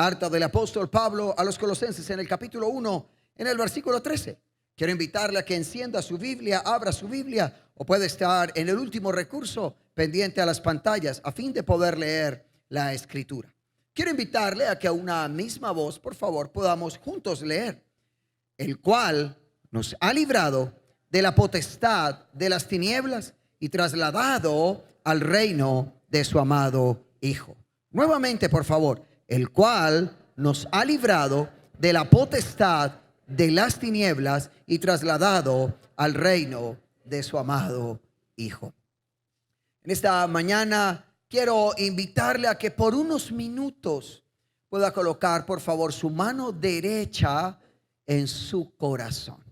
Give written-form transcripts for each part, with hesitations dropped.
Carta del apóstol Pablo a los Colosenses en el capítulo 1, en el versículo 13. Quiero invitarle a que encienda su Biblia, abra su Biblia, o puede estar en el último recurso pendiente a las pantallas a fin de poder leer la escritura. Quiero invitarle a que a una misma voz, por favor, podamos juntos leer. El cual nos ha librado de la potestad de las tinieblas y trasladado al reino de su amado Hijo. Nuevamente, por favor. El cual nos ha librado de la potestad de las tinieblas y trasladado al reino de su amado Hijo. En esta mañana quiero invitarle a que por unos minutos pueda colocar, por favor, su mano derecha en su corazón.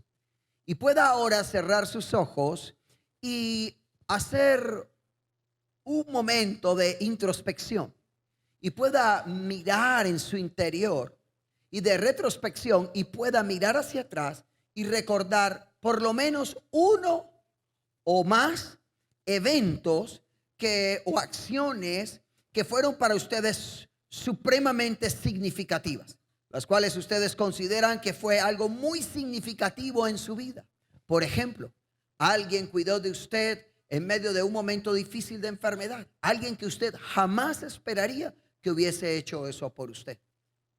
Y pueda ahora cerrar sus ojos y hacer un momento de introspección. Y pueda mirar en su interior y de retrospección y pueda mirar hacia atrás y recordar por lo menos uno o más eventos o acciones que fueron para ustedes supremamente significativas, las cuales ustedes consideran que fue algo muy significativo en su vida. Por ejemplo, alguien cuidó de usted en medio de un momento difícil de enfermedad, alguien que usted jamás esperaría que hubiese hecho eso por usted.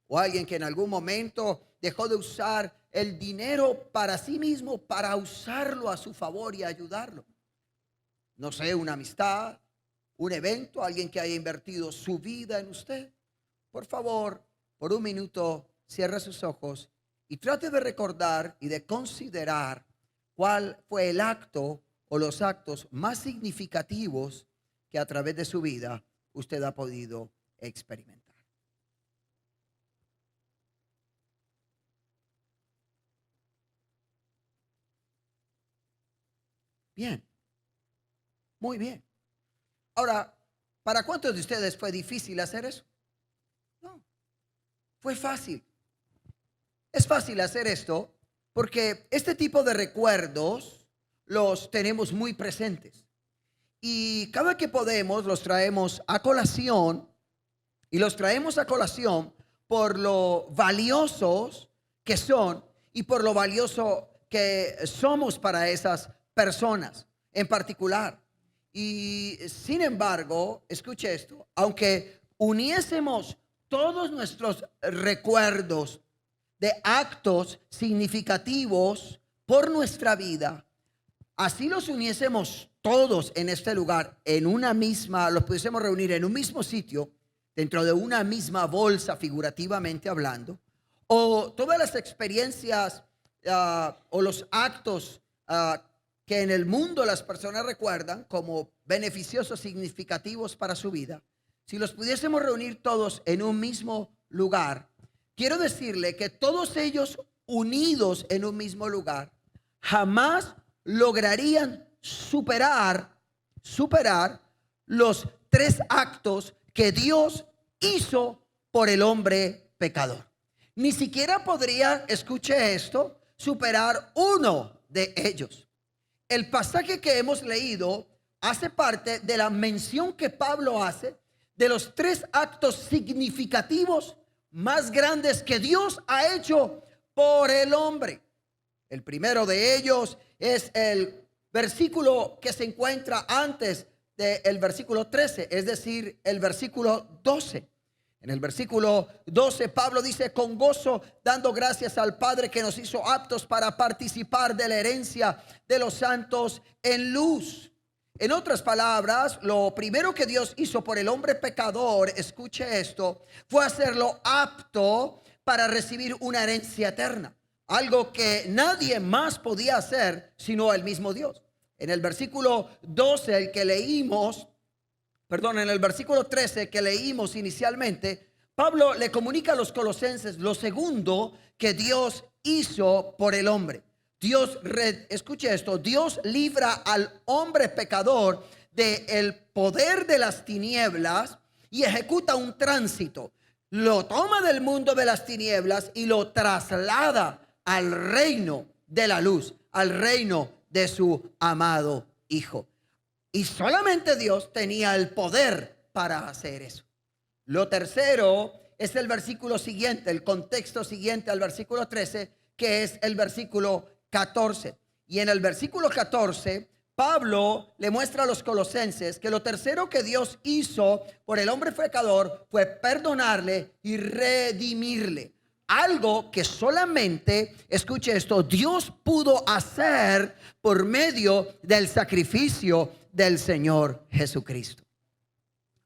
O alguien que en algún momento dejó de usar el dinero para sí mismo para usarlo a su favor y ayudarlo. No sé, una amistad, un evento, alguien que haya invertido su vida en usted. Por favor, por un minuto, cierre sus ojos y trate de recordar y de considerar cuál fue el acto o los actos más significativos que a través de su vida usted ha podido experimentar. Bien, muy bien. Ahora, ¿para cuántos de ustedes fue difícil hacer eso? No, fue fácil. Es fácil hacer esto porque este tipo de recuerdos los tenemos muy presentes. Y cada que podemos los traemos a colación. Y los traemos a colación por lo valiosos que son y por lo valioso que somos para esas personas en particular. Y sin embargo, escuche esto, aunque uniésemos todos nuestros recuerdos de actos significativos por nuestra vida, así los uniésemos todos en este lugar, en una misma, los pudiésemos reunir en un mismo sitio, dentro de una misma bolsa, figurativamente hablando, o todas las experiencias o los actos que en el mundo las personas recuerdan como beneficiosos, significativos para su vida, si los pudiésemos reunir todos en un mismo lugar, quiero decirle que todos ellos unidos en un mismo lugar jamás lograrían superar los tres actos que Dios hizo por el hombre pecador. Ni siquiera podría, escuche esto, superar uno de ellos. El pasaje que hemos leído hace parte de la mención que Pablo hace de los tres actos significativos más grandes que Dios ha hecho por el hombre. El primero de ellos es el versículo que se encuentra antes del versículo 13, es decir, el versículo 12. En el versículo 12 Pablo dice: con gozo dando gracias al Padre que nos hizo aptos para participar de la herencia de los santos en luz. En otras palabras, lo primero que Dios hizo por el hombre pecador, escuche esto, fue hacerlo apto para recibir una herencia eterna. Algo que nadie más podía hacer sino el mismo Dios. En el versículo 12, el que leímos, en el versículo 13 que leímos inicialmente, Pablo le comunica a los colosenses lo segundo que Dios hizo por el hombre. Escuche esto, Dios libra al hombre pecador del poder de las tinieblas y ejecuta un tránsito. Lo toma del mundo de las tinieblas y lo traslada al reino de la luz, al reino de su amado Hijo. Y solamente Dios tenía el poder para hacer eso. Lo tercero es el versículo siguiente, el contexto siguiente al versículo 13, que es el versículo 14. Y en el versículo 14, Pablo le muestra a los colosenses que lo tercero que Dios hizo por el hombre pecador fue perdonarle y redimirle. Algo que solamente, escuche esto, Dios pudo hacer por medio del sacrificio del Señor Jesucristo.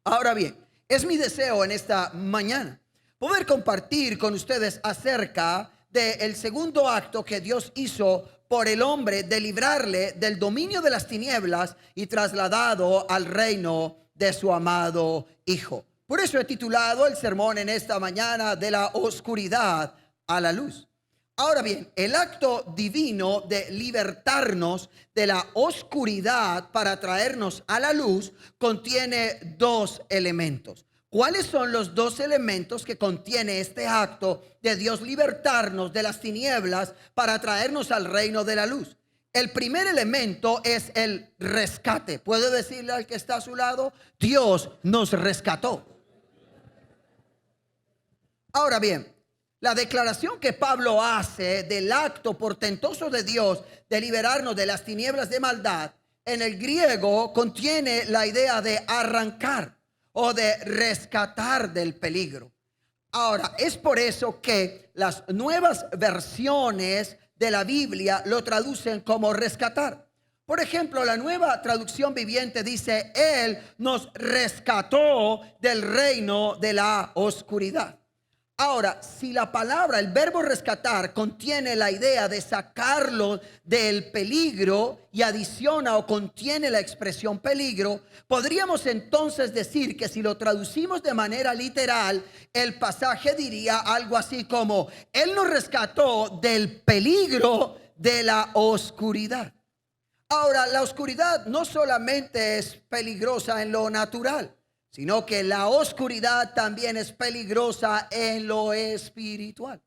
Ahora bien, es mi deseo en esta mañana poder compartir con ustedes acerca del segundo acto que Dios hizo por el hombre, de librarle del dominio de las tinieblas y trasladado al reino de su amado Hijo. Por eso he titulado el sermón en esta mañana: de la oscuridad a la luz. Ahora bien, el acto divino de libertarnos de la oscuridad para traernos a la luz contiene dos elementos. ¿Cuáles son los dos elementos que contiene este acto de Dios libertarnos de las tinieblas para traernos al reino de la luz? El primer elemento es el rescate. ¿Puede decirle al que está a su lado? Dios nos rescató. Ahora bien, la declaración que Pablo hace del acto portentoso de Dios de liberarnos de las tinieblas de maldad, en el griego contiene la idea de arrancar o de rescatar del peligro. Ahora, es por eso que las nuevas versiones de la Biblia lo traducen como rescatar. Por ejemplo, la Nueva Traducción Viviente dice: Él nos rescató del reino de la oscuridad. Ahora, si la palabra, el verbo rescatar, contiene la idea de sacarlo del peligro y adiciona o contiene la expresión peligro, podríamos entonces decir que si lo traducimos de manera literal, el pasaje diría algo así como: Él nos rescató del peligro de la oscuridad. Ahora, la oscuridad no solamente es peligrosa en lo natural, sino que la oscuridad también es peligrosa en lo espiritual.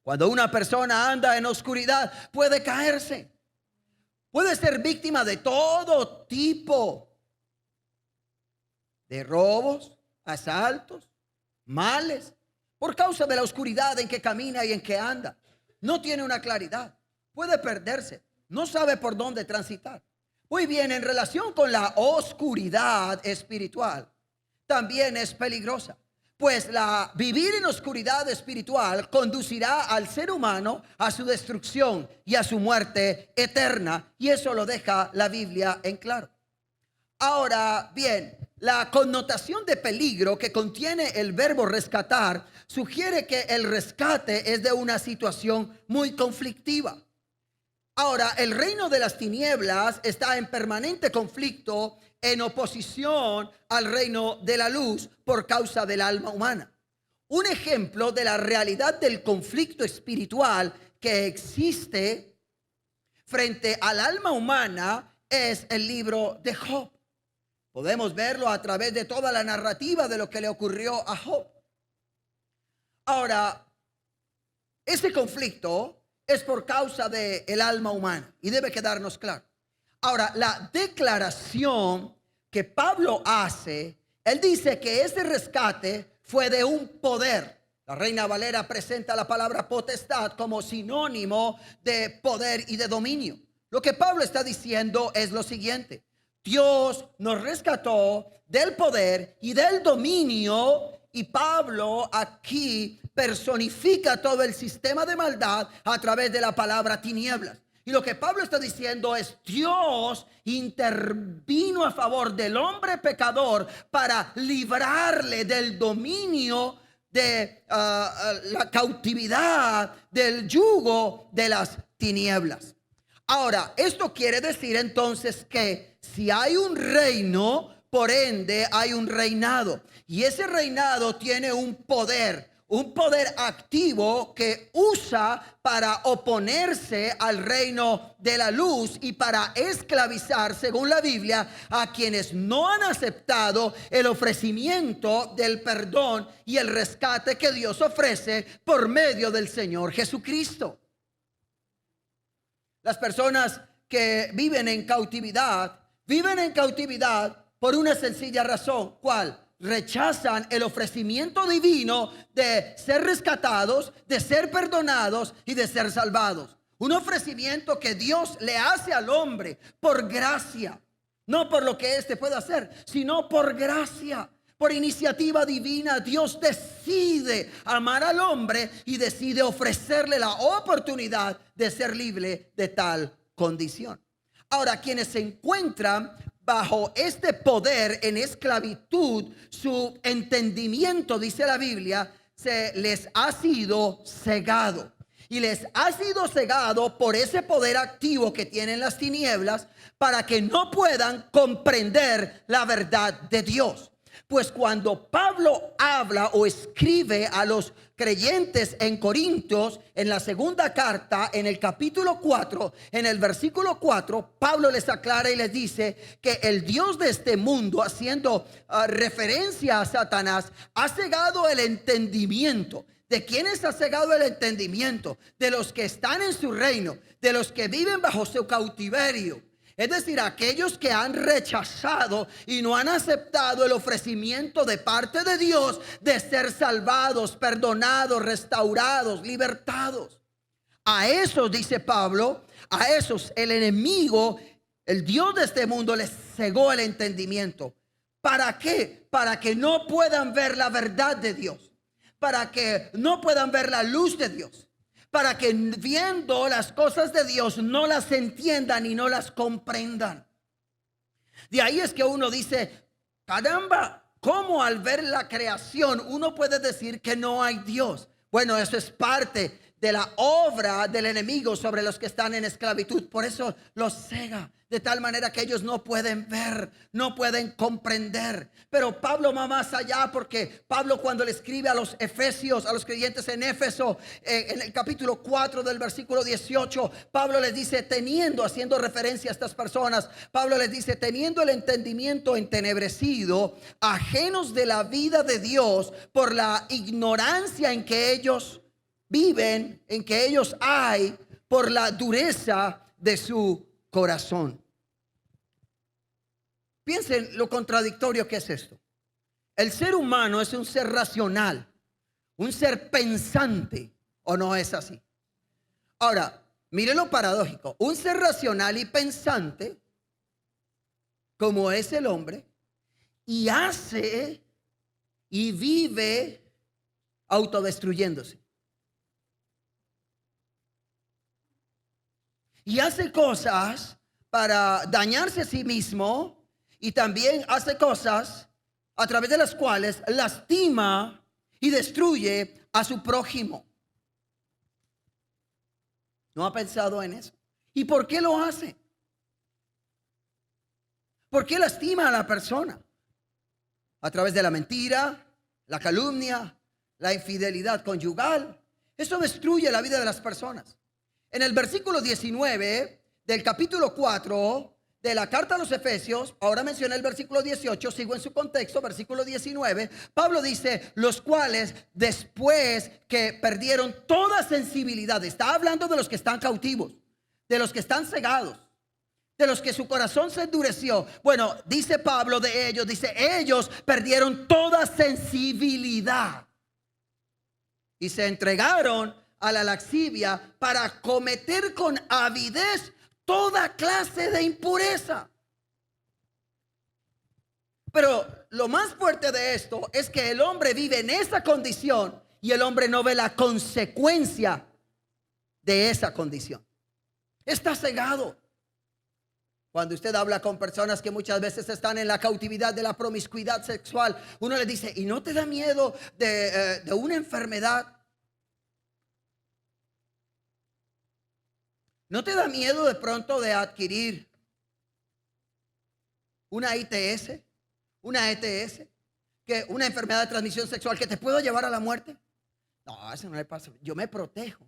Cuando una persona anda en oscuridad, puede caerse, puede ser víctima de todo tipo de robos, asaltos, males, por causa de la oscuridad en que camina y en que anda. No tiene una claridad, puede perderse, no sabe por dónde transitar. Muy bien, en relación con la oscuridad espiritual, también es peligrosa. Pues vivir en oscuridad espiritual conducirá al ser humano a su destrucción y a su muerte eterna. Y eso lo deja la Biblia en claro. Ahora bien, la connotación de peligro que contiene el verbo rescatar sugiere que el rescate es de una situación muy conflictiva. Ahora, el reino de las tinieblas está en permanente conflicto, en oposición al reino de la luz por causa del alma humana. Un ejemplo de la realidad del conflicto espiritual que existe frente al alma humana es el libro de Job. Podemos verlo a través de toda la narrativa de lo que le ocurrió a Job. Ahora, ese conflicto es por causa del alma humana y debe quedarnos claro. Ahora, la declaración que Pablo hace, él dice que ese rescate fue de un poder. La Reina Valera presenta la palabra potestad como sinónimo de poder y de dominio. Lo que Pablo está diciendo es lo siguiente: Dios nos rescató del poder y del dominio. Y Pablo aquí personifica todo el sistema de maldad a través de la palabra tinieblas. Y lo que Pablo está diciendo es: Dios intervino a favor del hombre pecador para librarle del dominio de la cautividad, del yugo de las tinieblas. Ahora, esto quiere decir entonces que si hay un reino, por ende hay un reinado. Y ese reinado tiene un poder activo que usa para oponerse al reino de la luz y para esclavizar, según la Biblia, a quienes no han aceptado el ofrecimiento del perdón y el rescate que Dios ofrece por medio del Señor Jesucristo. Las personas que viven en cautividad por una sencilla razón. ¿Cuál? rechazan el ofrecimiento divino de ser rescatados, de ser perdonados y de ser salvados. Un ofrecimiento que Dios le hace al hombre por gracia, no por lo que éste puede hacer, sino por gracia. Por iniciativa divina, Dios decide amar al hombre y decide ofrecerle la oportunidad de ser libre de tal condición. Ahora, quienes se encuentran bajo este poder en esclavitud, su entendimiento, dice la Biblia, se les ha sido cegado. Y les ha sido cegado por ese poder activo que tienen las tinieblas para que no puedan comprender la verdad de Dios. Pues cuando Pablo habla o escribe a los creyentes en Corintios, en la segunda carta, en el capítulo 4, en el versículo 4, Pablo les aclara y les dice que el Dios de este mundo, haciendo referencia a Satanás, ha cegado el entendimiento. ¿De quiénes ha cegado el entendimiento? De los que están en su reino, de los que viven bajo su cautiverio. Es decir, aquellos que han rechazado y no han aceptado el ofrecimiento de parte de Dios de ser salvados, perdonados, restaurados, libertados. A esos, dice Pablo, a esos el enemigo, el Dios de este mundo, les cegó el entendimiento. ¿Para qué? Para que no puedan ver la verdad de Dios. Para que no puedan ver la luz de Dios. Para que viendo las cosas de Dios no las entiendan y no las comprendan. De ahí es que uno dice, caramba, ¿cómo al ver la creación uno puede decir que no hay Dios? Bueno, eso es parte de la obra del enemigo sobre los que están en esclavitud. Por eso los cega, de tal manera que ellos no pueden ver, no pueden comprender. Pero Pablo va más allá, porque Pablo, cuando le escribe a los efesios, a los creyentes en Éfeso, en el capítulo 4 del versículo 18, Pablo les dice, haciendo referencia a estas personas, Pablo les dice, teniendo el entendimiento entenebrecido, ajenos de la vida de Dios por la ignorancia en que ellos viven, en que ellos hay, por la dureza de su corazón. Piensen lo contradictorio que es esto. El ser humano es un ser racional, un ser pensante, ¿o no es así? Ahora, mire lo paradójico. Un ser racional y pensante, como es el hombre, y hace y vive autodestruyéndose. Y hace cosas para dañarse a sí mismo, y también hace cosas a través de las cuales lastima y destruye a su prójimo. ¿No ha pensado en eso? ¿Y por qué lo hace? ¿Por qué lastima a la persona? A través de la mentira, la calumnia, la infidelidad conyugal. Eso destruye la vida de las personas. En el versículo 19 del capítulo 4 de la carta a los Efesios, ahora mencioné el versículo 18, sigo en su contexto, versículo 19, Pablo dice, los cuales después que perdieron toda sensibilidad, está hablando de los que están cautivos, de los que están cegados, de los que su corazón se endureció. Bueno, dice Pablo de ellos, dice, ellos perdieron toda sensibilidad y se entregaron a la lascivia para cometer con avidez toda clase de impureza. Pero lo más fuerte de esto es que el hombre vive en esa condición y el hombre no ve la consecuencia de esa condición. Está cegado. Cuando usted habla con personas que muchas veces están en la cautividad de la promiscuidad sexual, uno le dice, ¿y no te da miedo de una enfermedad? ¿No te da miedo de pronto de adquirir una ITS, una ETS, que una enfermedad de transmisión sexual que te pueda llevar a la muerte? No, eso no le pasa. Yo me protejo.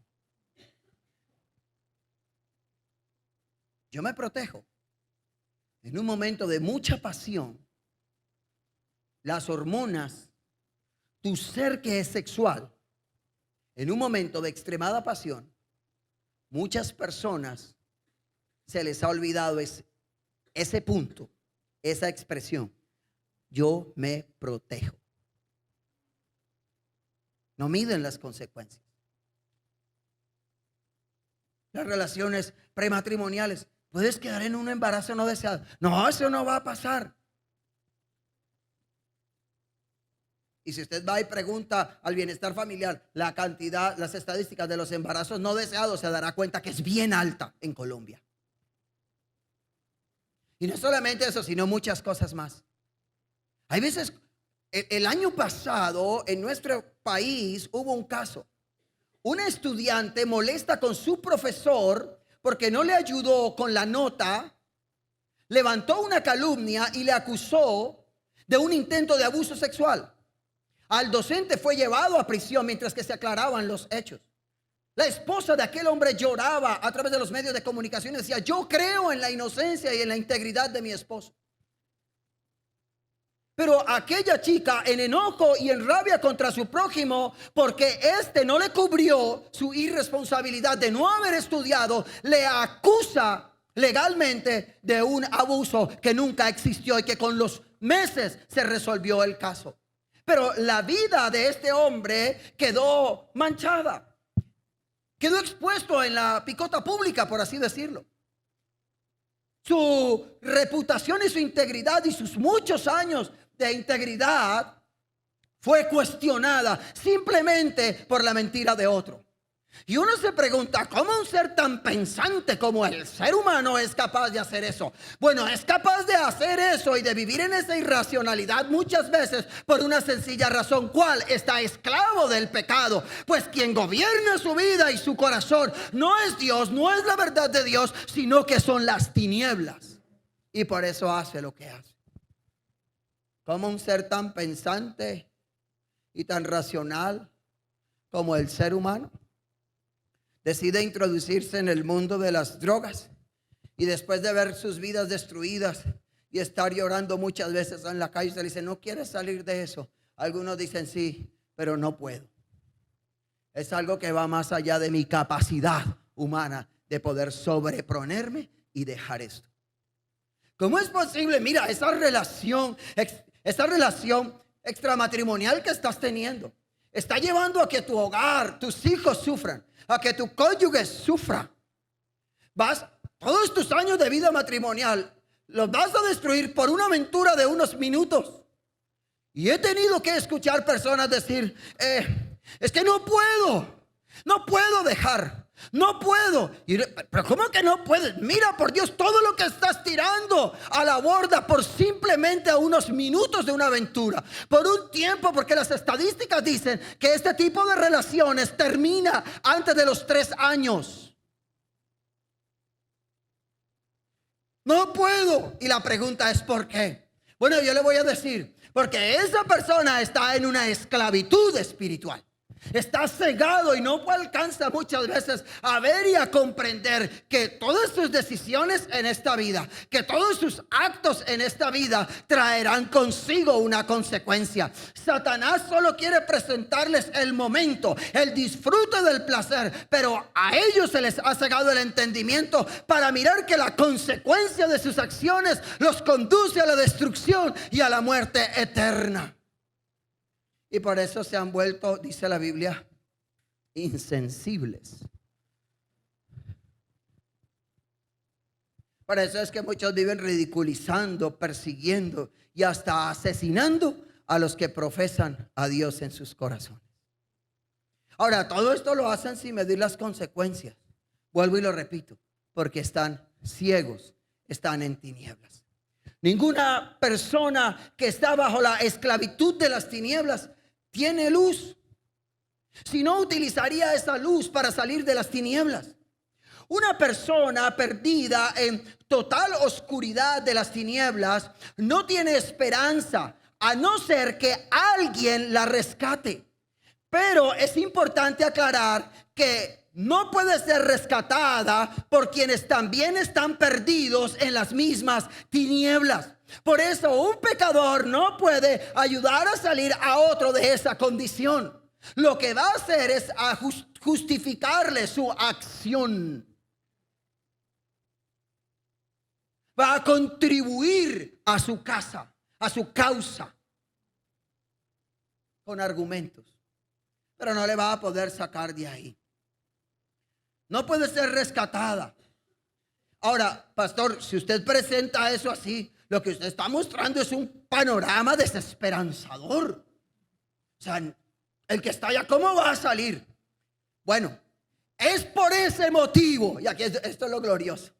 Yo me protejo. En un momento de mucha pasión, las hormonas, tu ser que es sexual, en un momento de extremada pasión, muchas personas se les ha olvidado ese punto, esa expresión. yo me protejo. No miden las consecuencias. Las relaciones prematrimoniales. Puedes quedar en un embarazo no deseado. No, eso no va a pasar. Y si usted va y pregunta al bienestar familiar la cantidad, las estadísticas de los embarazos no deseados, se dará cuenta que es bien alta en Colombia. Y no solamente eso, sino muchas cosas más. Hay veces, el año pasado en nuestro país hubo un caso. Una estudiante molesta con su profesor porque no le ayudó con la nota, levantó una calumnia y le acusó de un intento de abuso sexual. Al docente fue llevado a prisión mientras que se aclaraban los hechos. La esposa de aquel hombre lloraba a través de los medios de comunicación y decía: yo creo en la inocencia y en la integridad de mi esposo. Pero aquella chica, en enojo y en rabia contra su prójimo, porque éste no le cubrió su irresponsabilidad de no haber estudiado, le acusa legalmente de un abuso que nunca existió y que con los meses se resolvió el caso. Pero la vida de este hombre quedó manchada. Quedó expuesto en la picota pública, por así decirlo. Su reputación y su integridad y sus muchos años de integridad fue cuestionada simplemente por la mentira de otro. Y uno se pregunta, ¿cómo un ser tan pensante como el ser humano es capaz de hacer eso? Bueno, es capaz de hacer eso y de vivir en esa irracionalidad muchas veces por una sencilla razón. ¿Cuál? Está esclavo del pecado. Pues quien gobierna su vida y su corazón no es Dios, no es la verdad de Dios, sino que son las tinieblas. Y por eso hace lo que hace. ¿Cómo un ser tan pensante y tan racional como el ser humano decide introducirse en el mundo de las drogas y después de ver sus vidas destruidas y estar llorando muchas veces en la calle, se le dice: ¿no quieres salir de eso? Algunos dicen: sí, pero no puedo. Es algo que va más allá de mi capacidad humana de poder sobreponerme y dejar esto. ¿Cómo es posible? Mira, esa relación extramatrimonial que estás teniendo está llevando a que tu hogar, tus hijos sufran, a que tu cónyuge sufra. Todos tus años de vida matrimonial los vas a destruir por una aventura de unos minutos. Y he tenido que escuchar personas decir: es que no puedo dejar. No puedo. Pero ¿cómo que no puedes? Mira, por Dios, todo lo que estás tirando a la borda por simplemente a unos minutos de una aventura, por un tiempo, porque las estadísticas dicen que este tipo de relaciones termina antes de los 3 años. No puedo. Y la pregunta es: ¿por qué? Bueno, yo le voy a decir: porque esa persona está en una esclavitud espiritual. Está cegado y no alcanza muchas veces a ver y a comprender que todas sus decisiones en esta vida, que todos sus actos en esta vida traerán consigo una consecuencia. Satanás solo quiere presentarles el momento, el disfrute del placer, pero a ellos se les ha cegado el entendimiento para mirar que la consecuencia de sus acciones los conduce a la destrucción y a la muerte eterna. Y por eso se han vuelto, dice la Biblia, insensibles. Por eso es que muchos viven ridiculizando, persiguiendo y hasta asesinando a los que profesan a Dios en sus corazones. Ahora, todo esto lo hacen sin medir las consecuencias. Vuelvo y lo repito, porque están ciegos, están en tinieblas. Ninguna persona que está bajo la esclavitud de las tinieblas tiene luz. Si no, utilizaría esa luz para salir de las tinieblas. Una persona perdida en total oscuridad de las tinieblas no tiene esperanza, a no ser que alguien la rescate. Pero es importante aclarar que no puede ser rescatada por quienes también están perdidos en las mismas tinieblas. Por eso un pecador no puede ayudar a salir a otro de esa condición. Lo que va a hacer es justificarle su acción. Va a contribuir a su casa, a su causa con argumentos, pero no le va a poder sacar de ahí. No puede ser rescatada. Ahora, pastor, si usted presenta eso así, lo que usted está mostrando es un panorama desesperanzador. O sea, el que está allá, ¿cómo va a salir? Bueno, es por ese motivo, y aquí esto es lo glorioso.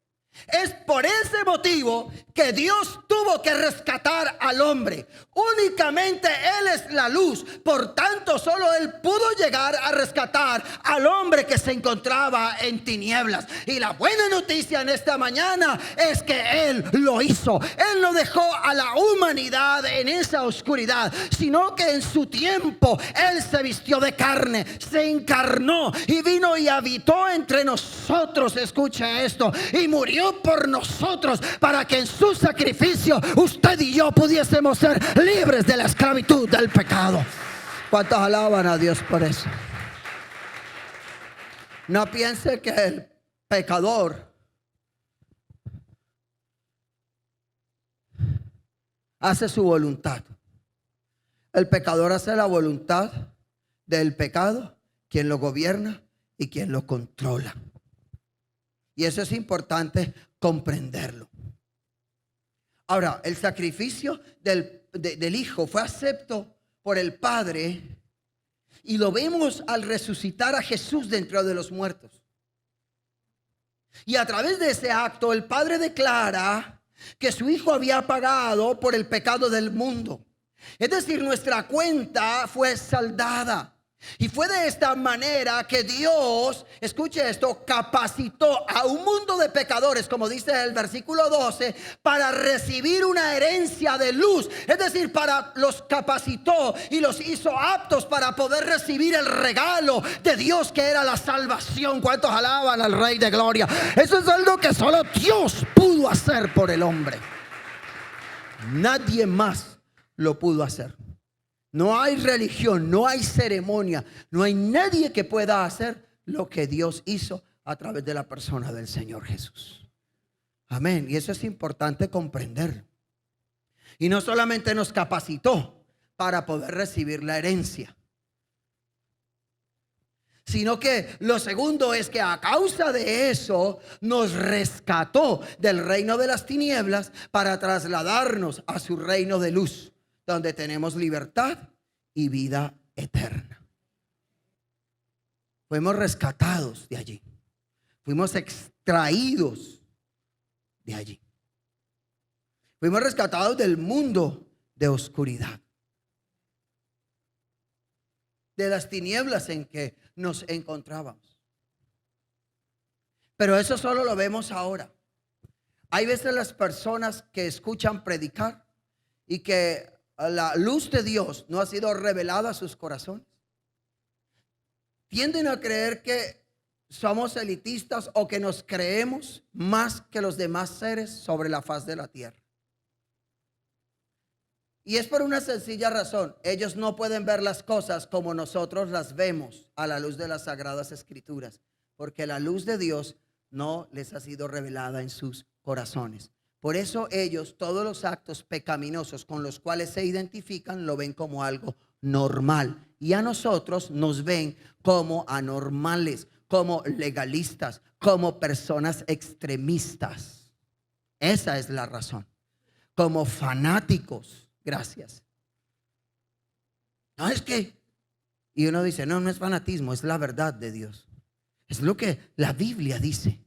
Es por ese motivo que Dios tuvo que rescatar al hombre. Únicamente Él es la luz. Por tanto, solo Él pudo llegar a rescatar al hombre que se encontraba en tinieblas. Y la buena noticia en esta mañana es que Él lo hizo. Él no dejó a la humanidad en esa oscuridad, sino que en su tiempo Él se vistió de carne, se encarnó y vino y habitó entre nosotros. Escucha esto. Y murió por nosotros para que en su sacrificio usted y yo pudiésemos ser libres de la esclavitud del pecado. ¿Cuántos alaban a Dios por eso? No piense que el pecador hace su voluntad. El pecador hace la voluntad del pecado, quien lo gobierna y quien lo controla. Y eso es importante comprenderlo. Ahora, el sacrificio del Hijo fue acepto por el Padre, y lo vemos al resucitar a Jesús de entre de los muertos. Y a través de ese acto, el Padre declara que su Hijo había pagado por el pecado del mundo. Es decir, nuestra cuenta fue saldada. Y fue de esta manera que Dios, escuche esto, capacitó a un mundo de pecadores, como dice el versículo 12, para recibir una herencia de luz. Es decir, los capacitó y los hizo aptos para poder recibir el regalo de Dios, que era la salvación. ¿Cuántos alaban al Rey de Gloria? Eso es algo que solo Dios pudo hacer por el hombre. Nadie más lo pudo hacer. No hay religión, no hay ceremonia, no hay nadie que pueda hacer lo que Dios hizo a través de la persona del Señor Jesús. Amén. Y eso es importante comprender. Y no solamente nos capacitó para poder recibir la herencia, sino que lo segundo es que a causa de eso nos rescató del reino de las tinieblas para trasladarnos a su reino de luz, donde tenemos libertad y vida eterna. Fuimos rescatados de allí. Fuimos extraídos de allí. Fuimos rescatados del mundo de oscuridad, de las tinieblas en que nos encontrábamos. Pero eso solo lo vemos ahora. Hay veces las personas que escuchan predicar y que la luz de Dios no ha sido revelada a sus corazones, tienden a creer que somos elitistas o que nos creemos más que los demás seres sobre la faz de la tierra. Y es por una sencilla razón: ellos no pueden ver las cosas como nosotros las vemos a la luz de las Sagradas Escrituras, porque la luz de Dios no les ha sido revelada en sus corazones. Por eso ellos, todos los actos pecaminosos con los cuales se identifican, lo ven como algo normal. Y a nosotros nos ven como anormales, como legalistas, como personas extremistas. Esa es la razón. Como fanáticos. Gracias. No es que, y uno dice, no es fanatismo, es la verdad de Dios. Es lo que la Biblia dice.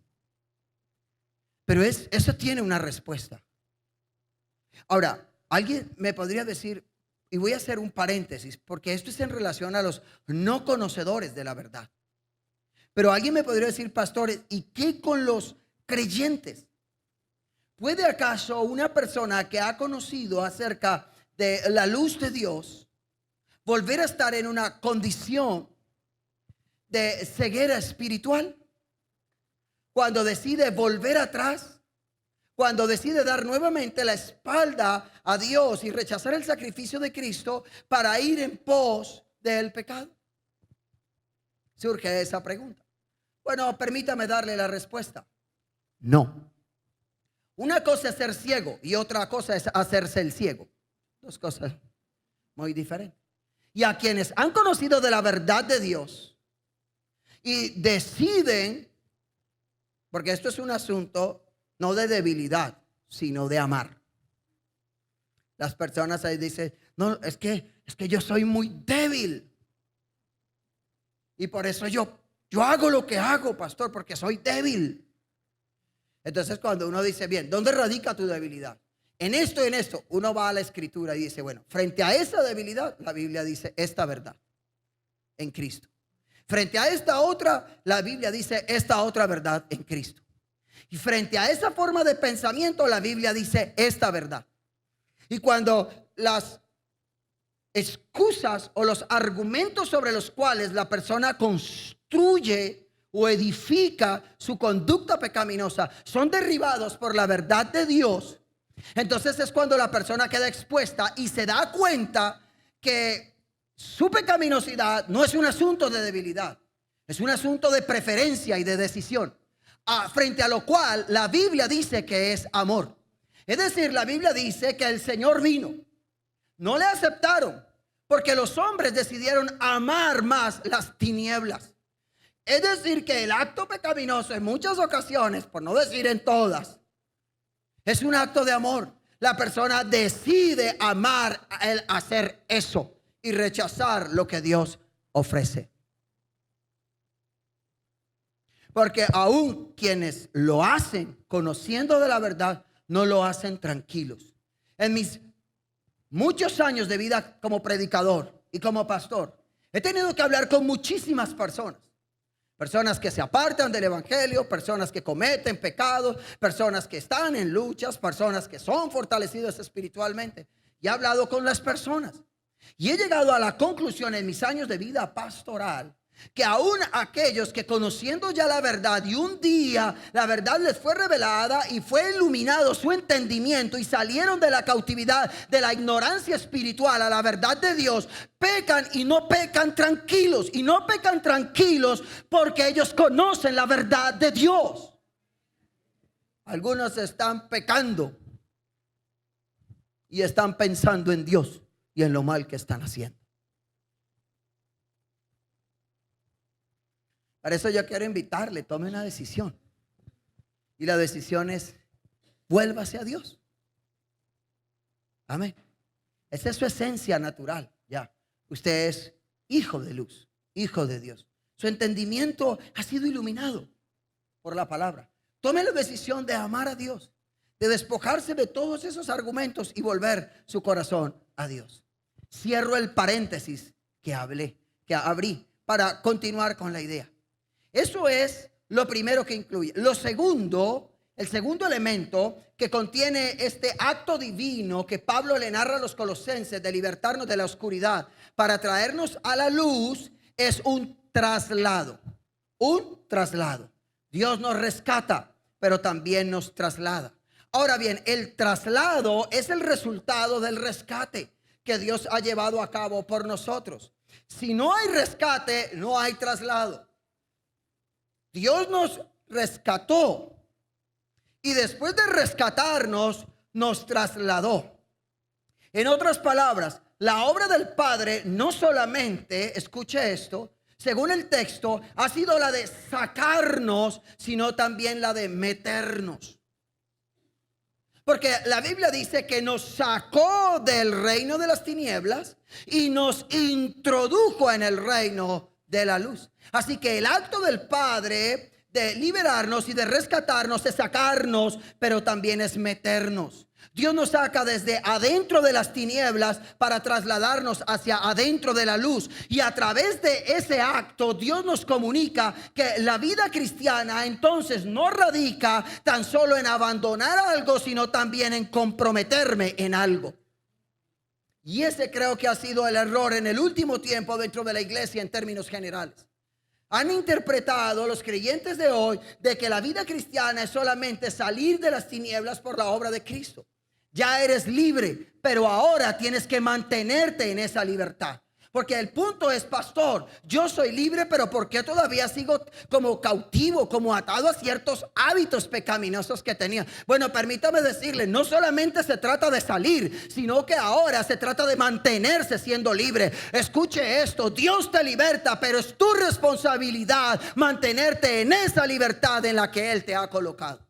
Pero eso tiene una respuesta. Ahora, alguien me podría decir, y voy a hacer un paréntesis, porque esto es en relación a los no conocedores de la verdad. Pero alguien me podría decir, pastores, ¿y qué con los creyentes? ¿Puede acaso una persona que ha conocido acerca de la luz de Dios volver a estar en una condición de ceguera espiritual? Cuando decide volver atrás, cuando decide dar nuevamente la espalda a Dios y rechazar el sacrificio de Cristo para ir en pos del pecado. Surge esa pregunta. Bueno, permítame darle la respuesta. No. Una cosa es ser ciego y otra cosa es hacerse el ciego. Dos cosas muy diferentes. Y a quienes han conocido de la verdad de Dios y deciden, porque esto es un asunto no de debilidad, sino de amar. Las personas ahí dicen, no, es que yo soy muy débil. Y por eso yo hago lo que hago, pastor, porque soy débil. Entonces cuando uno dice, bien, ¿dónde radica tu debilidad? En esto y en esto. Uno va a la escritura y dice, bueno, frente a esa debilidad, la Biblia dice esta verdad en Cristo. Frente a esta otra, la Biblia dice esta otra verdad en Cristo. Y frente a esa forma de pensamiento, la Biblia dice esta verdad. Y cuando las excusas o los argumentos sobre los cuales la persona construye o edifica su conducta pecaminosa son derribados por la verdad de Dios, entonces es cuando la persona queda expuesta y se da cuenta que su pecaminosidad no es un asunto de debilidad, es un asunto de preferencia y de decisión, frente a lo cual la Biblia dice que es amor. Es decir, la Biblia dice que el Señor vino, no le aceptaron, porque los hombres decidieron amar más las tinieblas. Es decir, que el acto pecaminoso en muchas ocasiones, por no decir en todas, es un acto de amor. La persona decide amar el hacer eso y rechazar lo que Dios ofrece. Porque aún quienes lo hacen conociendo de la verdad, no lo hacen tranquilos. En mis muchos años de vida como predicador y como pastor, he tenido que hablar con muchísimas personas. Personas que se apartan del evangelio, personas que cometen pecados, personas que están en luchas, personas que son fortalecidos espiritualmente. Y he hablado con las personas. Y he llegado a la conclusión en mis años de vida pastoral que aún aquellos que conociendo ya la verdad y un día la verdad les fue revelada y fue iluminado su entendimiento y salieron de la cautividad de la ignorancia espiritual a la verdad de Dios, pecan y no pecan tranquilos, y no pecan tranquilos porque ellos conocen la verdad de Dios. Algunos están pecando y están pensando en Dios y en lo mal que están haciendo. Para eso yo quiero invitarle, tome una decisión. Y la decisión es, vuélvase a Dios. Amén. Esa es su esencia natural. Ya, usted es hijo de luz, hijo de Dios. Su entendimiento ha sido iluminado por la palabra. Tome la decisión de amar a Dios, de despojarse de todos esos argumentos y volver su corazón a Dios. Cierro el paréntesis que abrí para continuar con la idea. Eso es lo primero que incluye. Lo segundo, el segundo elemento que contiene este acto divino que Pablo le narra a los colosenses de libertarnos de la oscuridad para traernos a la luz, es un traslado. Un traslado. Dios nos rescata, pero también nos traslada. Ahora bien, el traslado es el resultado del rescate que Dios ha llevado a cabo por nosotros. Si no hay rescate, no hay traslado. Dios nos rescató y después de rescatarnos, nos trasladó. En otras palabras, la obra del Padre no solamente, escuche esto, según el texto, ha sido la de sacarnos, sino también la de meternos. Porque la Biblia dice que nos sacó del reino de las tinieblas y nos introdujo en el reino de la luz. Así que el acto del Padre de liberarnos y de rescatarnos es sacarnos, pero también es meternos. Dios nos saca desde adentro de las tinieblas para trasladarnos hacia adentro de la luz. Y a través de ese acto Dios nos comunica que la vida cristiana entonces no radica tan solo en abandonar algo, sino también en comprometerme en algo. Y ese creo que ha sido el error en el último tiempo dentro de la iglesia en términos generales. Han interpretado los creyentes de hoy de que la vida cristiana es solamente salir de las tinieblas por la obra de Cristo. Ya eres libre, pero ahora tienes que mantenerte en esa libertad. Porque el punto es, pastor, yo soy libre, pero ¿por qué todavía sigo como cautivo, como atado a ciertos hábitos pecaminosos que tenía? Bueno, permítame decirle, no solamente se trata de salir, sino que ahora se trata de mantenerse siendo libre. Escuche esto, Dios te liberta, pero es tu responsabilidad mantenerte en esa libertad en la que Él te ha colocado.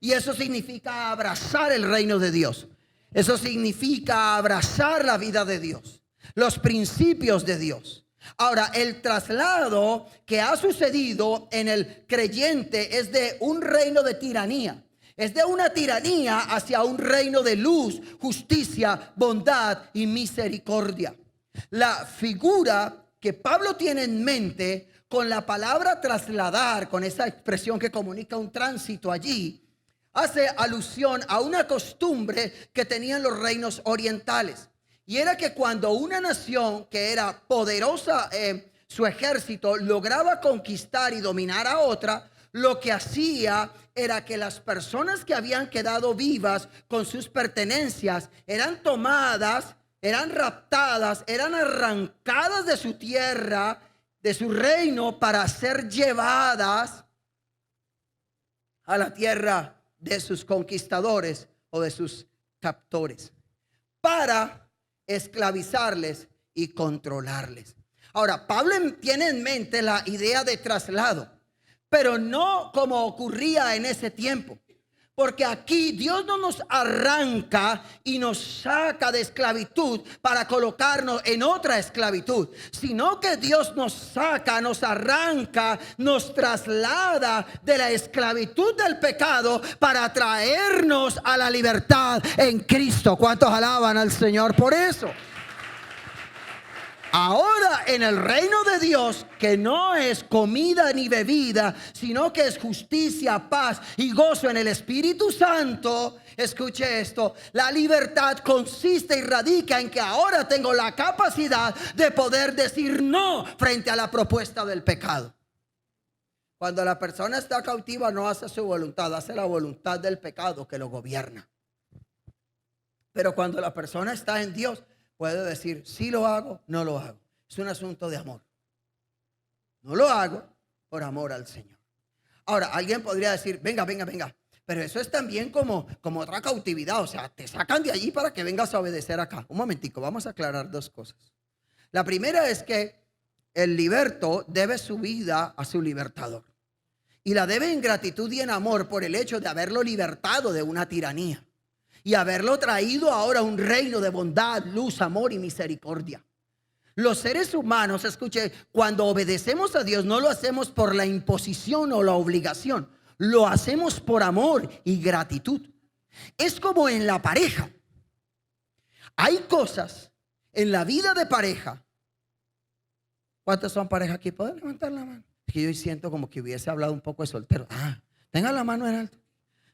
Y eso significa abrazar el reino de Dios. Eso significa abrazar la vida de Dios, los principios de Dios. Ahora, el traslado que ha sucedido en el creyente es de un reino de tiranía. Es de una tiranía hacia un reino de luz, justicia, bondad y misericordia. La figura que Pablo tiene en mente con la palabra trasladar, con esa expresión que comunica un tránsito allí, hace alusión a una costumbre que tenían los reinos orientales. Y era que cuando una nación que era poderosa, su ejército lograba conquistar y dominar a otra, lo que hacía era que las personas que habían quedado vivas con sus pertenencias eran tomadas, eran raptadas, eran arrancadas de su tierra, de su reino, para ser llevadas a la tierra de sus conquistadores o de sus captores, para esclavizarles y controlarles. Ahora, Pablo tiene en mente la idea de traslado, pero no como ocurría en ese tiempo. Porque aquí Dios no nos arranca y nos saca de esclavitud para colocarnos en otra esclavitud, sino que Dios nos saca, nos arranca, nos traslada de la esclavitud del pecado para traernos a la libertad en Cristo. ¿Cuántos alaban al Señor por eso? Ahora en el reino de Dios, que no es comida ni bebida, sino que es justicia, paz y gozo en el Espíritu Santo. Escuche esto, la libertad consiste y radica en que ahora tengo la capacidad de poder decir no frente a la propuesta del pecado. Cuando la persona está cautiva no hace su voluntad, hace la voluntad del pecado que lo gobierna. Pero cuando la persona está en Dios, puede decir, sí lo hago, no lo hago. Es un asunto de amor. No lo hago por amor al Señor. Ahora, alguien podría decir, venga. Pero eso es también como otra cautividad. O sea, te sacan de allí para que vengas a obedecer acá. Un momentico, vamos a aclarar dos cosas. La primera es que el liberto debe su vida a su libertador. Y la debe en gratitud y en amor por el hecho de haberlo libertado de una tiranía. Y haberlo traído ahora a un reino de bondad, luz, amor y misericordia. Los seres humanos, escuche, cuando obedecemos a Dios no lo hacemos por la imposición o la obligación. Lo hacemos por amor y gratitud. Es como en la pareja. Hay cosas en la vida de pareja. ¿Cuántos son pareja aquí? ¿Pueden levantar la mano? Es que yo siento como que hubiese hablado un poco de soltero. Tengan la mano en alto.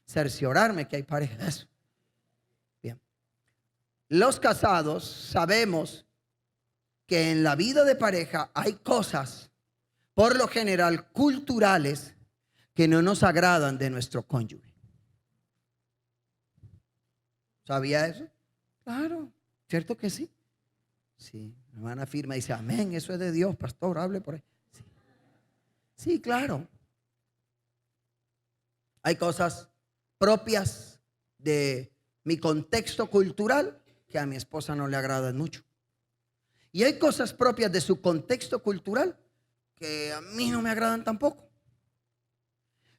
Cerciorarme que hay pareja. Eso. Los casados sabemos que en la vida de pareja hay cosas, por lo general, culturales que no nos agradan de nuestro cónyuge. ¿Sabía eso? Claro, ¿cierto que sí? Sí, mi hermana afirma y dice, amén, eso es de Dios, pastor, hable por ahí. Sí, claro. Hay cosas propias de mi contexto cultural que a mi esposa no le agradan mucho. Y hay cosas propias de su contexto cultural que a mí no me agradan tampoco.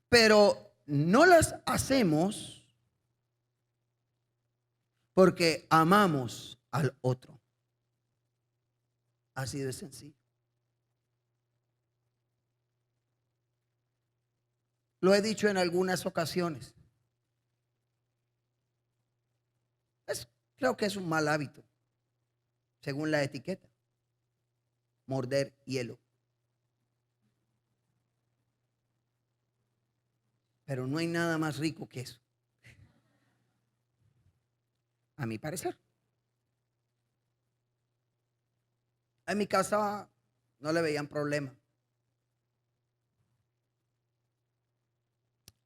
Pero no las hacemos porque amamos al otro. Así de sencillo. Lo he dicho en algunas ocasiones. Creo que es un mal hábito, según la etiqueta. Morder hielo. Pero no hay nada más rico que eso. A mi parecer. En mi casa no le veían problema.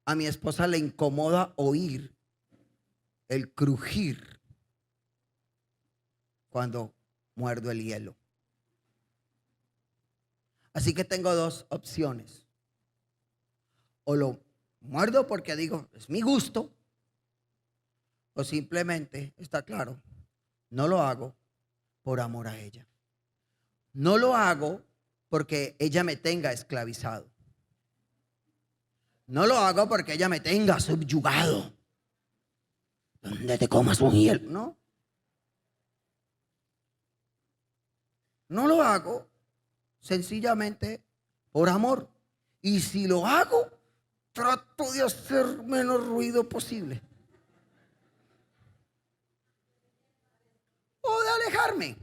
A mi esposa le incomoda oír el crujir cuando muerdo el hielo. Así que tengo dos opciones. O lo muerdo porque digo, es mi gusto, o simplemente, está claro, no lo hago por amor a ella. No lo hago porque ella me tenga esclavizado. No lo hago porque ella me tenga subyugado. Donde te comas un hielo, ¿no? No lo hago sencillamente por amor. Y si lo hago, trato de hacer menos ruido posible. O de alejarme.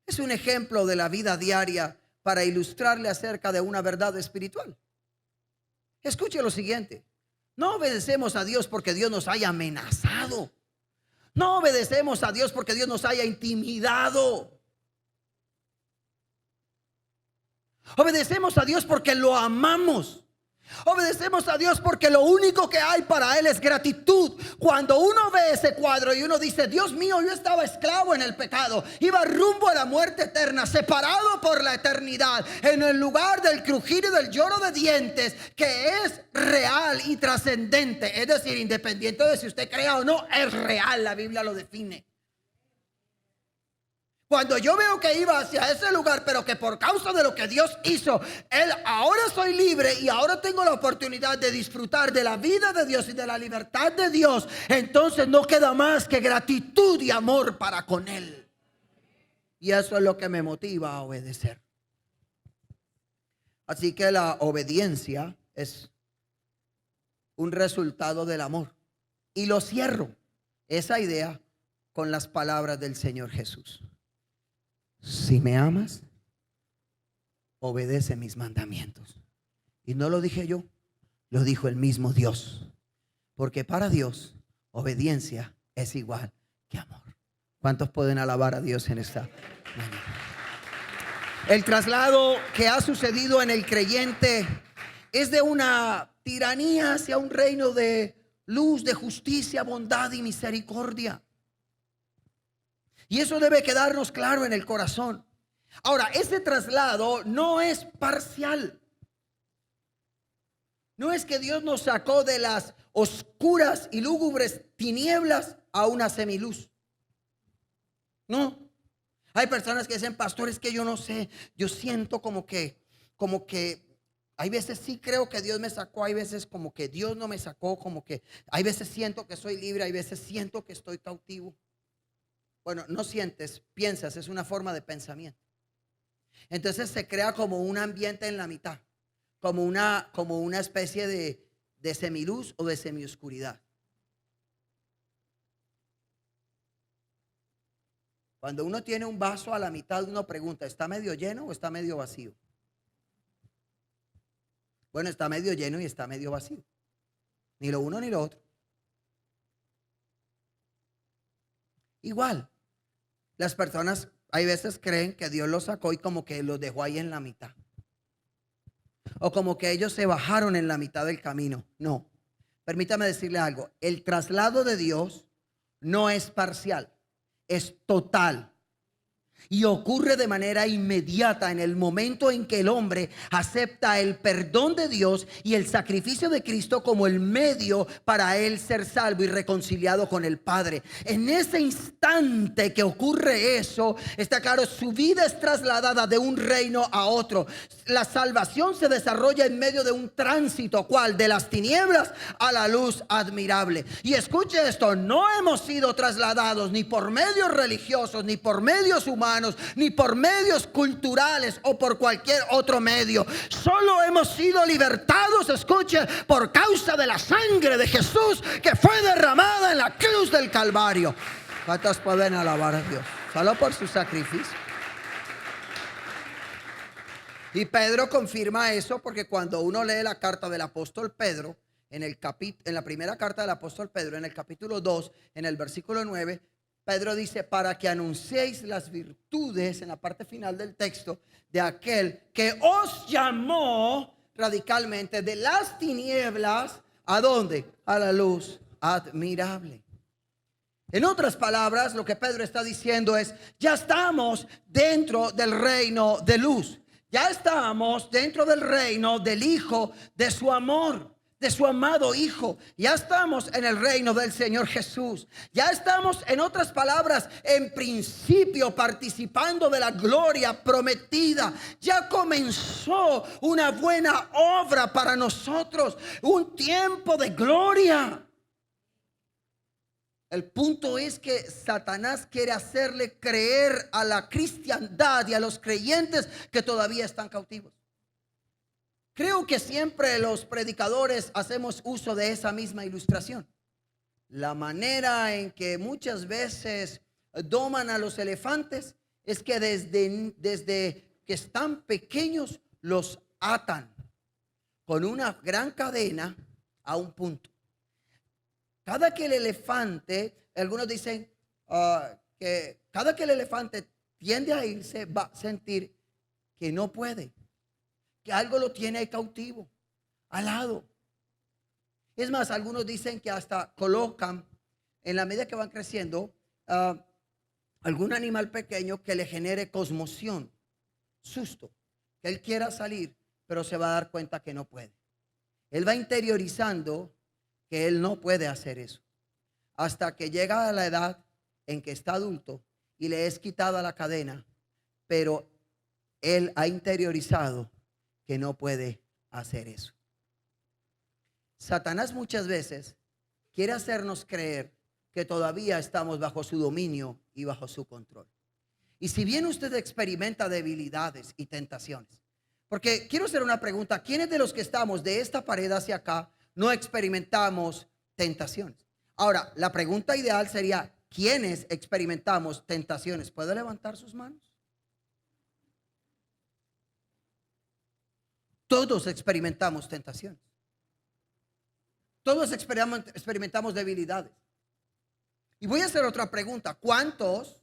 Es un ejemplo de la vida diaria para ilustrarle acerca de una verdad espiritual. Escuche lo siguiente. No obedecemos a Dios porque Dios nos haya amenazado. No obedecemos a Dios porque Dios nos haya intimidado. Obedecemos a Dios porque lo amamos. Obedecemos a Dios porque lo único que hay para Él es gratitud. Cuando uno ve ese cuadro y uno dice, Dios mío, yo estaba esclavo en el pecado, iba rumbo a la muerte eterna, separado por la eternidad, en el lugar del crujir y del lloro de dientes, que es real y trascendente. Es decir, independiente de si usted crea o no, es real, la Biblia lo define. Cuando yo veo que iba hacia ese lugar, pero que por causa de lo que Dios hizo, ahora soy libre y ahora tengo la oportunidad de disfrutar de la vida de Dios y de la libertad de Dios, entonces no queda más que gratitud y amor para con Él. Y eso es lo que me motiva a obedecer. Así que la obediencia es un resultado del amor. Y lo cierro, esa idea, con las palabras del Señor Jesús. Si me amas, obedece mis mandamientos. Y no lo dije yo, lo dijo el mismo Dios. Porque para Dios, obediencia es igual que amor. ¿Cuántos pueden alabar a Dios en esta mañana? El traslado que ha sucedido en el creyente es de una tiranía hacia un reino de luz, de justicia, bondad y misericordia. Y eso debe quedarnos claro en el corazón. Ahora, ese traslado no es parcial. No es que Dios nos sacó de las oscuras y lúgubres tinieblas a una semiluz. No. Hay personas que dicen, pastor, es que yo no sé, yo siento como que hay veces sí creo que Dios me sacó, hay veces como que Dios no me sacó, como que hay veces siento que soy libre, hay veces siento que estoy cautivo. Bueno, no sientes, piensas, es una forma de pensamiento. Entonces se crea como un ambiente en la mitad, como una especie de semiluz o de semioscuridad. Cuando uno tiene un vaso a la mitad, uno pregunta, ¿está medio lleno o está medio vacío? Bueno, está medio lleno y está medio vacío. Ni lo uno ni lo otro. Igual, las personas hay veces creen que Dios los sacó y como que los dejó ahí en la mitad. O como que ellos se bajaron en la mitad del camino. No, permítame decirle algo. El traslado de Dios no es parcial, es total. Y ocurre de manera inmediata en el momento en que el hombre acepta el perdón de Dios y el sacrificio de Cristo como el medio para él ser salvo y reconciliado con el Padre. En ese instante que ocurre eso, está claro, su vida es trasladada de un reino a otro. La salvación se desarrolla en medio de un tránsito, ¿cuál? De las tinieblas a la luz admirable. Y escuche esto, no hemos sido trasladados ni por medios religiosos, ni por medios humanos, ni por medios culturales o por cualquier otro medio. Solo hemos sido libertados, escuche, por causa de la sangre de Jesús que fue derramada en la cruz del Calvario. ¿Cuántos pueden alabar a Dios? Solo por su sacrificio. Y Pedro confirma eso porque cuando uno lee la carta del apóstol Pedro, en la primera carta del apóstol Pedro, en el capítulo 2, en el versículo 9, Pedro dice, para que anunciéis las virtudes, en la parte final del texto, de aquel que os llamó radicalmente de las tinieblas, ¿a dónde? A la luz admirable. En otras palabras, lo que Pedro está diciendo es, ya estamos dentro del reino de luz. Ya estamos dentro del reino del Hijo de su amor, de su amado Hijo. Ya estamos en el reino del Señor Jesús. Ya estamos, en otras palabras, en principio participando de la gloria prometida. Ya comenzó una buena obra para nosotros, un tiempo de gloria. El punto es que Satanás quiere hacerle creer a la cristiandad y a los creyentes que todavía están cautivos. Creo que siempre los predicadores hacemos uso de esa misma ilustración. La manera en que muchas veces doman a los elefantes es que desde que están pequeños los atan con una gran cadena a un punto. Cada que el elefante, algunos dicen que cada que el elefante tiende a irse, va a sentir que no puede, que algo lo tiene cautivo, alado. Es más, algunos dicen que hasta colocan, en la medida que van creciendo, algún animal pequeño que le genere conmoción, susto, que él quiera salir, pero se va a dar cuenta que no puede. Él va interiorizando que él no puede hacer eso, hasta que llega a la edad en que está adulto y le es quitada la cadena, pero él ha interiorizado que no puede hacer eso. Satanás muchas veces quiere hacernos creer que todavía estamos bajo su dominio y bajo su control. Y si bien usted experimenta debilidades y tentaciones, porque quiero hacer una pregunta: ¿quiénes de los que estamos de esta pared hacia acá no experimentamos tentaciones? Ahora, la pregunta ideal sería: ¿quiénes experimentamos tentaciones? ¿Puede levantar sus manos? Todos experimentamos tentaciones. Todos experimentamos debilidades. Y voy a hacer otra pregunta: ¿cuántos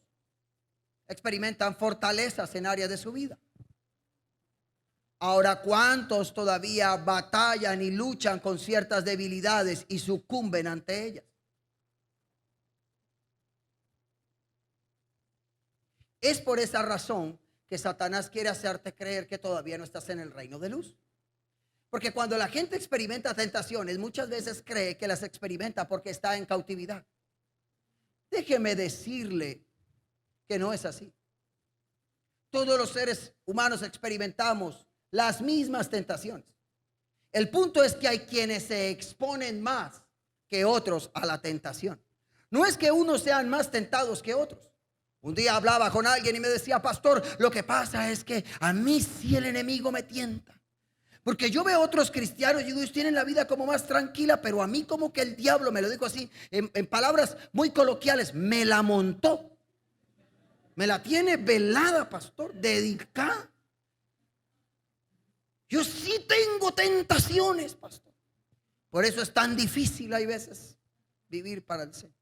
experimentan fortalezas en áreas de su vida? Ahora, ¿cuántos todavía batallan y luchan con ciertas debilidades y sucumben ante ellas? Es por esa razón que Satanás quiere hacerte creer que todavía no estás en el reino de luz. Porque cuando la gente experimenta tentaciones, muchas veces cree que las experimenta porque está en cautividad. Déjeme decirle que no es así. Todos los seres humanos experimentamos las mismas tentaciones. El punto es que hay quienes se exponen más que otros a la tentación. No es que unos sean más tentados que otros. Un día hablaba con alguien y me decía: pastor, lo que pasa es que a mí sí el enemigo me tienta. Porque yo veo otros cristianos y digo, ellos tienen la vida como más tranquila, pero a mí como que el diablo, me lo digo así, en palabras muy coloquiales, me la montó. Me la tiene velada, pastor, dedicada. Yo sí tengo tentaciones, pastor. Por eso es tan difícil hay veces vivir para el Señor.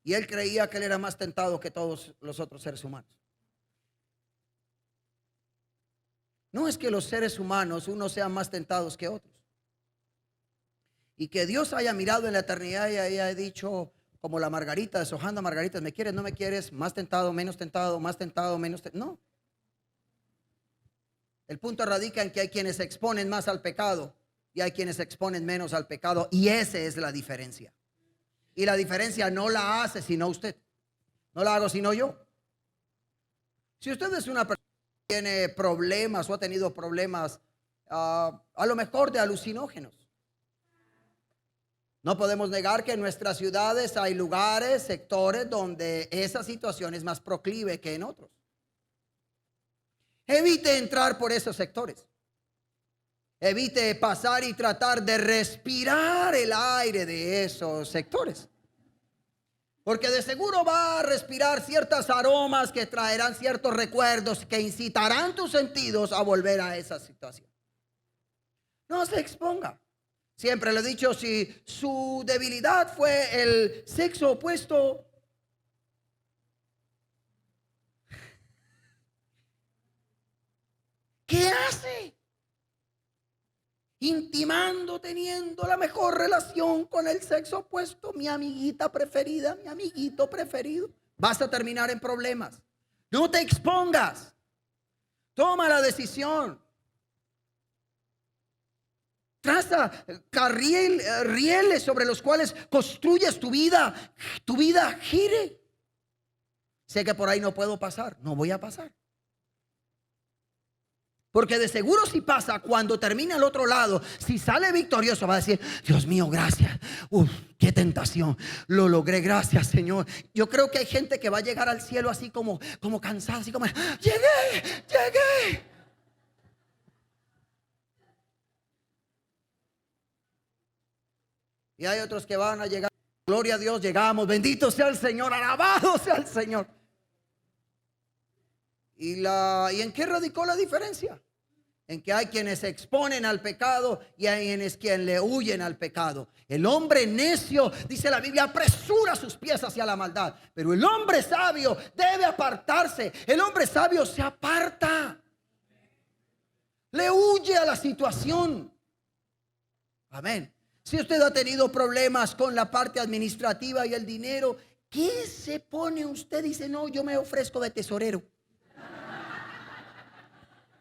Y él creía que él era más tentado que todos los otros seres humanos. No es que los seres humanos unos sean más tentados que otros. Y que Dios haya mirado en la eternidad y haya dicho, como la margarita, deshojando margaritas: ¿me quieres, no me quieres? Más tentado, menos tentado, más tentado, menos tentado. No. El punto radica en que hay quienes se exponen más al pecado y hay quienes se exponen menos al pecado. Y esa es la diferencia. Y la diferencia no la hace sino usted. No la hago sino yo. Si usted es una persona que tiene problemas o ha tenido problemas, a lo mejor de alucinógenos, no podemos negar que en nuestras ciudades hay lugares, sectores donde esa situación es más proclive que en otros. Evite entrar por esos sectores. Evite pasar y tratar de respirar el aire de esos sectores. Porque de seguro va a respirar ciertos aromas que traerán ciertos recuerdos que incitarán tus sentidos a volver a esa situación. No se exponga. Siempre le he dicho, si su debilidad fue el sexo opuesto, ¿qué hace? intimando, teniendo la mejor relación con el sexo opuesto, mi amiguita preferida, mi amiguito preferido, vas a terminar en problemas. No te expongas. Toma la decisión. Traza rieles sobre los cuales construyes tu vida. Tu vida gire. Sé que por ahí no puedo pasar. No voy a pasar. Porque de seguro si pasa, cuando termine al otro lado, si sale victorioso, va a decir: Dios mío, gracias. Uf, qué tentación. Lo logré, gracias, Señor. Yo creo que hay gente que va a llegar al cielo así como cansada, así como: llegué. Y hay otros que van a llegar: gloria a Dios, llegamos, bendito sea el Señor, alabado sea el Señor. ¿Y en qué radicó la diferencia? En que hay quienes se exponen al pecado y hay quienes le huyen al pecado. El hombre necio, dice la Biblia, apresura sus pies hacia la maldad. Pero el hombre sabio debe apartarse. El hombre sabio se aparta. Le huye a la situación. Amén. Si usted ha tenido problemas con la parte administrativa y el dinero, ¿qué se pone usted? Dice: no, yo me ofrezco de tesorero.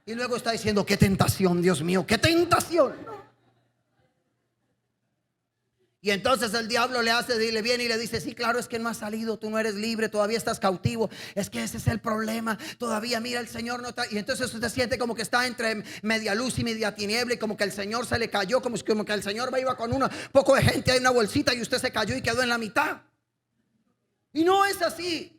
Y luego está diciendo: qué tentación, Dios mío, qué tentación. Y entonces el diablo le viene y le dice: sí, claro, es que no has salido, tú no eres libre, todavía estás cautivo. Es que ese es el problema, todavía, mira, el Señor no está. Y entonces usted siente como que está entre media luz y media tiniebla, y como que el Señor se le cayó, como que el Señor iba con un poco de gente, hay una bolsita, y usted se cayó y quedó en la mitad. Y no es así.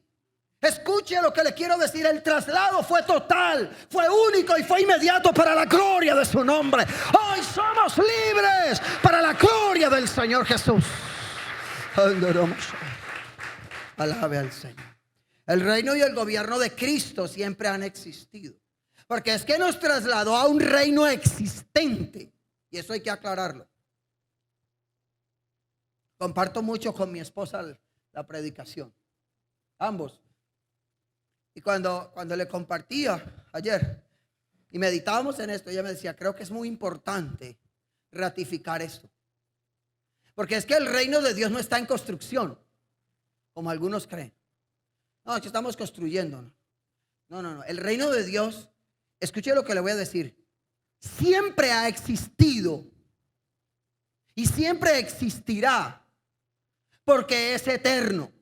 Escuche lo que le quiero decir: el traslado fue total, fue único y fue inmediato para la gloria de su nombre. Hoy somos libres para la gloria del Señor Jesús. Alabe al Señor. El reino y el gobierno de Cristo siempre han existido, porque es que nos trasladó a un reino existente, y eso hay que aclararlo. Comparto mucho con mi esposa la predicación, ambos. Y cuando le compartía ayer y meditábamos en esto, ella me decía: creo que es muy importante ratificar esto. Porque es que el reino de Dios no está en construcción, como algunos creen. No, que estamos construyendo. No. El reino de Dios, escuche lo que le voy a decir, siempre ha existido y siempre existirá, porque es eterno.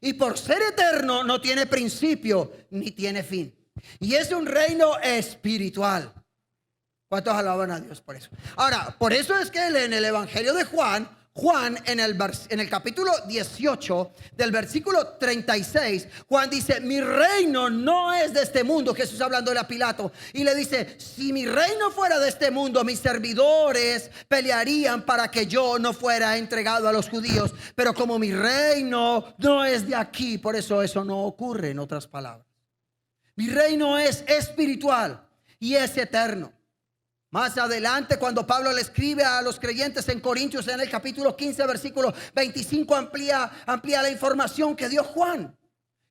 Y por ser eterno no tiene principio ni tiene fin. Y es un reino espiritual. ¿Cuántos alaban a Dios por eso? Ahora, por eso es que en el Evangelio de Juan en el capítulo 18 del versículo 36, Juan dice: mi reino no es de este mundo. Jesús hablándole a Pilato, y le dice: si mi reino fuera de este mundo, mis servidores pelearían para que yo no fuera entregado a los judíos. Pero como mi reino no es de aquí, por eso no ocurre. En otras palabras, mi reino es espiritual y es eterno. Más adelante, cuando Pablo le escribe a los creyentes en Corintios, en el capítulo 15, versículo 25, amplía la información que dio Juan,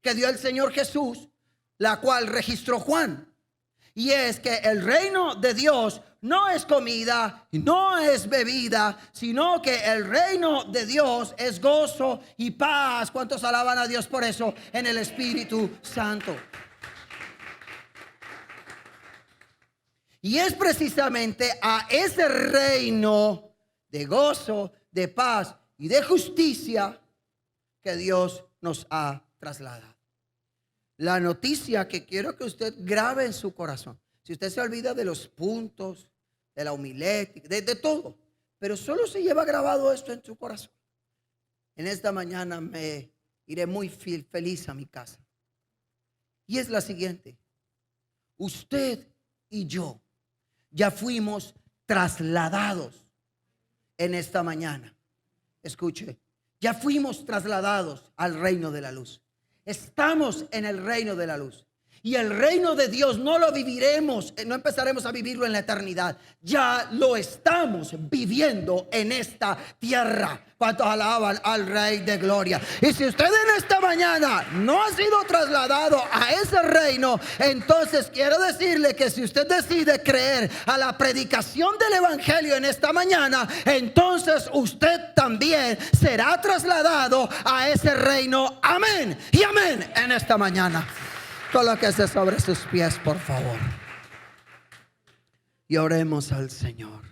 que dio el Señor Jesús, la cual registró Juan. Y es que el reino de Dios no es comida, no es bebida, sino que el reino de Dios es gozo y paz. ¿Cuántos alaban a Dios por eso? En el Espíritu Santo. Y es precisamente a ese reino de gozo, de paz y de justicia que Dios nos ha trasladado. La noticia que quiero que usted grabe en su corazón. Si usted se olvida de los puntos, de la homilética, de todo, pero solo se lleva grabado esto en su corazón, en esta mañana me iré muy feliz a mi casa. Y es la siguiente: usted y yo ya fuimos trasladados en esta mañana. Escuche, ya fuimos trasladados al reino de la luz. Estamos en el reino de la luz. Y el reino de Dios no lo viviremos, no empezaremos a vivirlo en la eternidad. Ya lo estamos viviendo en esta tierra. ¿Cuántos alaban al Rey de Gloria? Y si usted en esta mañana no ha sido trasladado a ese reino, entonces quiero decirle que si usted decide creer a la predicación del Evangelio en esta mañana, entonces usted también será trasladado a ese reino. Amén y amén en esta mañana. Colóquese sobre sus pies, por favor, y oremos al Señor.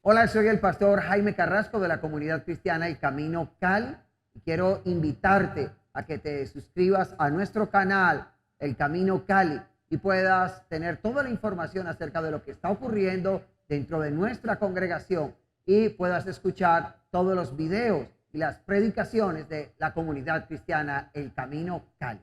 Hola, soy el pastor Jaime Carrasco de la comunidad cristiana El Camino Cali. Quiero invitarte a que te suscribas a nuestro canal El Camino Cali y puedas tener toda la información acerca de lo que está ocurriendo dentro de nuestra congregación y puedas escuchar todos los videos y las predicaciones de la comunidad cristiana El Camino Cali.